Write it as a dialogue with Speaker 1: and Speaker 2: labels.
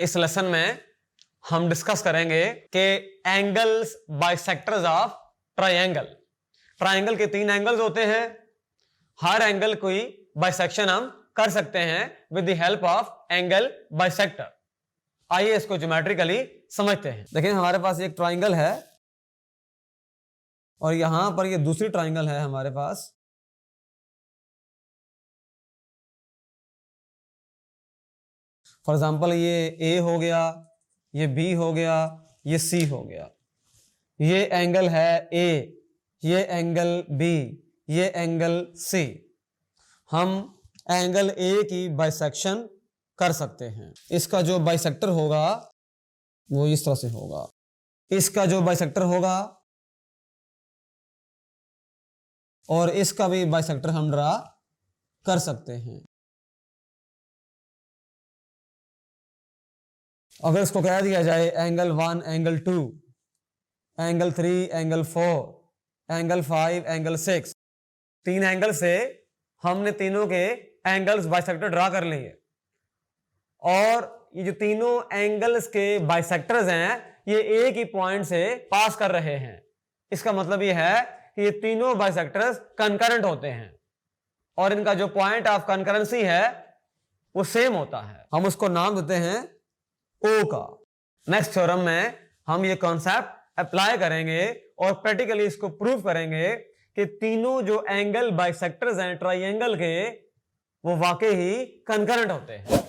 Speaker 1: इस लेसन में हम डिस्कस करेंगे कि angles bisectors of triangle. Triangle के 3 एंगल्स होते हैं, हर एंगल कोई बाइसेक्शन हम कर सकते हैं with the help of angle bisector. आइए इसको ज्योमेट्रिकली समझते हैं। देखिए हमारे पास एक ट्रायंगल है और यहां पर ये दूसरी ट्रायंगल है हमारे पास। फॉर एग्जांपल ये ए हो गया, ये बी हो गया, ये सी हो गया। ये एंगल है ए, ये एंगल बी, ये एंगल सी। हम एंगल ए की बाइसेक्शन कर सकते हैं। इसका जो बाइसेक्टर होगा वो इस तरह से होगा, इसका जो बाइसेक्टर होगा और इसका भी बाइसेक्टर हम ड्रा कर सकते हैं। अगर इसको कह दिया जाए angle 1, angle 2, angle 3, angle 4, angle 5, angle 6, 3 angle से हमने तीनों के एंगल्स बाइसेक्टर ड्रा कर लिए और ये जो तीनों एंगल्स के बाइसेक्टर्स हैं ये एक ही पॉइंट से पास कर रहे हैं। इसका मतलब ये है कि ये तीनों बाइसेक्टर्स कंकरेंट होते हैं और इनका जो पॉइंट ऑफ कंकरेंसी है वो सेम होता है। हम उसको नाम देते हैं O का। नेक्स्ट थ्योरम में हम ये कॉन्सेप्ट अप्लाई करेंगे और प्रैक्टिकली इसको प्रूव करेंगे कि तीनों जो एंगल बाइसेक्टर्स हैं ट्रायंगल के वो वाकई ही कंकरेंट होते हैं।